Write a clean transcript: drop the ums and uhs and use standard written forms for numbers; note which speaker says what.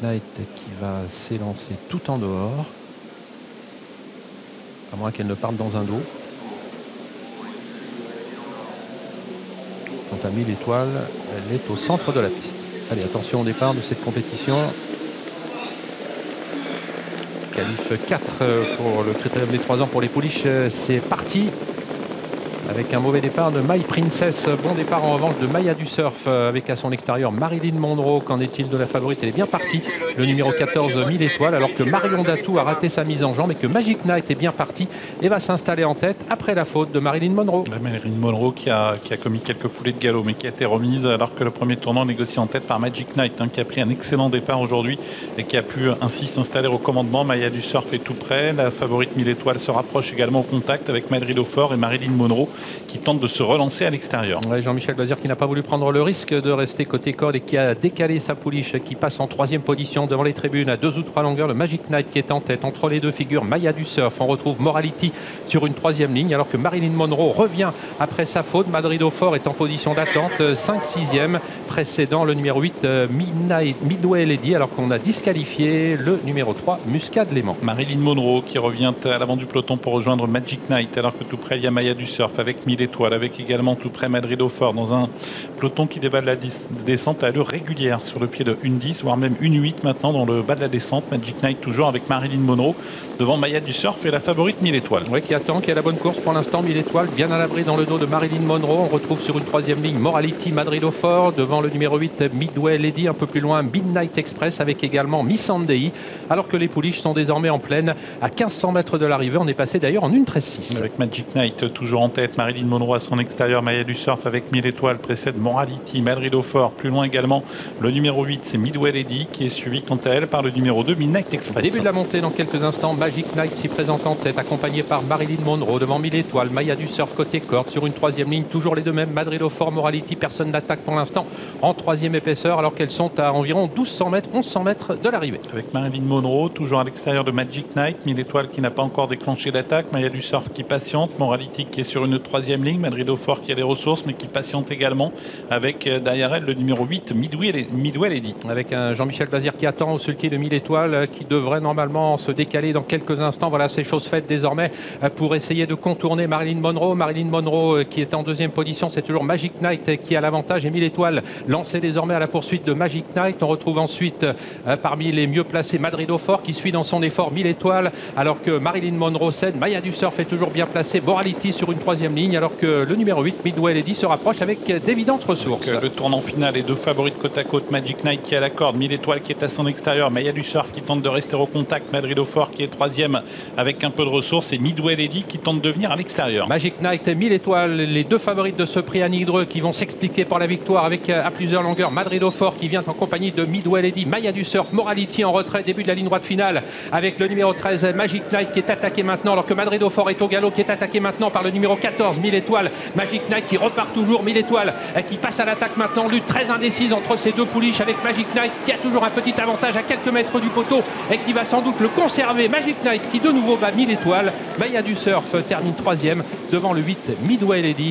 Speaker 1: Knight qui va s'élancer tout en dehors. À moins qu'elle ne parte dans un dos. Quant à 1000 étoiles, elle est au centre de la piste. Allez, attention au départ de cette compétition. Qualif 4 pour le critérium des 3 ans pour les pouliches. C'est parti. Avec un mauvais départ de My Princess. Bon départ en revanche de Maya du Surf avec à son extérieur Marilyn Monroe. Qu'en est-il de la favorite? Elle est bien partie. Le numéro 14, 1000 étoiles. Alors que Marion Datou a raté sa mise en jambe et que Magic Knight est bien parti et va s'installer en tête après la faute de Marilyn Monroe.
Speaker 2: Marilyn Monroe qui a commis quelques foulées de galop mais qui a été remise alors que le premier tournant négocié en tête par Magic Knight qui a pris un excellent départ aujourd'hui et qui a pu ainsi s'installer au commandement. Maya du Surf est tout près. La favorite 1000 étoiles se rapproche également au contact avec Madrid au fort et Marilyn Monroe qui tente de se relancer à l'extérieur.
Speaker 1: Ouais, Jean-Michel Bazir qui n'a pas voulu prendre le risque de rester côté corde et qui a décalé sa pouliche qui passe en 3e position devant les tribunes à 2 ou 3 longueurs. Le Magic Knight qui est en tête. Entre les deux figures Maya du Surf. On retrouve Morality sur une 3e ligne alors que Marilyn Monroe revient après sa faute. Madrid au fort est en position d'attente 5-6e précédant le numéro 8 Midway Lady alors qu'on a disqualifié le numéro 3 Muscade Léman.
Speaker 2: Marilyn Monroe qui revient à l'avant du peloton pour rejoindre Magic Knight alors que tout près il y a Maya du Surf avec 1000 étoiles avec également tout près Madrid au fort dans un peloton qui débat de la descente à allure régulière sur le pied de 1,10 voire même 1,8 maintenant dans le bas de la descente. Magic Knight toujours avec Marilyn Monroe devant Maya du Surf et la favorite 1000 étoiles.
Speaker 1: Oui, qui attend, qui a la bonne course pour l'instant. 1000 étoiles bien à l'abri dans le dos de Marilyn Monroe. On retrouve sur une 3e ligne Morality Madrid au fort devant le numéro 8 Midway Lady, un peu plus loin Midnight Express avec également Miss Andei alors que les pouliches sont désormais en pleine à 1500 mètres de l'arrivée. On est passé d'ailleurs en 1,13,6
Speaker 2: avec Magic Knight toujours en tête. Marilyn Monroe à son extérieur. Maya du Surf avec 1000 étoiles précède Morality Madrid au fort. Plus loin également le numéro 8 c'est Midway Lady qui est suivi quant à elle par le numéro 2 Midnight Express.
Speaker 1: Début de la montée dans quelques instants. Magic Knight s'y présente en tête accompagné par Marilyn Monroe devant 1000 étoiles. Maya du Surf côté corde sur une 3e ligne. Toujours les deux mêmes. Madrid au fort, Morality. Personne n'attaque pour l'instant en 3e épaisseur alors qu'elles sont à environ 1200 mètres, 1100 mètres de l'arrivée.
Speaker 2: Avec Marilyn Monroe toujours à l'extérieur de Magic Knight. 1000 étoiles qui n'a pas encore déclenché d'attaque. Maya du Surf qui patiente. Morality qui est sur une 3e ligne. Madrid au fort qui a des ressources mais qui patiente également avec derrière elle le numéro 8 Midway Lady.
Speaker 1: Avec un Jean-Michel Bazir qui attend au sulky de 1000 étoiles qui devrait normalement se décaler dans quelques instants. Voilà, c'est chose faite désormais pour essayer de contourner Marilyn Monroe. Marilyn Monroe qui est en 2e position, c'est toujours Magic Knight qui a l'avantage et 1000 étoiles lancé désormais à la poursuite de Magic Knight. On retrouve ensuite parmi les mieux placés Madrid au fort qui suit dans son effort 1000 étoiles alors que Marilyn Monroe cède. Maya du Surf est toujours bien placée. Morality sur une 3e ligne alors que le numéro 8 Midway Lady se rapproche avec d'évidentes ressources.
Speaker 2: Le tournant final et deux favorites côte à côte. Magic Knight qui a la corde, 1000 étoiles qui est à son extérieur. Maya du Surf qui tente de rester au contact. Madrid au fort qui est 3e avec un peu de ressources et Midway Lady qui tente de venir à l'extérieur.
Speaker 1: Magic Knight et 1000 étoiles, les deux favorites de ce prix à Nidreux qui vont s'expliquer pour la victoire avec à plusieurs longueurs Madrid au fort qui vient en compagnie de Midway Lady, Maya du Surf, Morality en retrait, début de la ligne droite finale avec le numéro 13 Magic Knight qui est attaqué maintenant alors que Madrid au fort est au galop qui est attaqué maintenant par le numéro 14 1000 étoiles. Magic Knight qui repart toujours, 1000 étoiles qui passe à l'attaque maintenant. Lutte très indécise entre ces deux pouliches avec Magic Knight qui a toujours un petit avantage à quelques mètres du poteau et qui va sans doute le conserver. Magic Knight qui de nouveau bat 1000 étoiles. Maya du Surf termine 3e devant le 8 Midway Lady.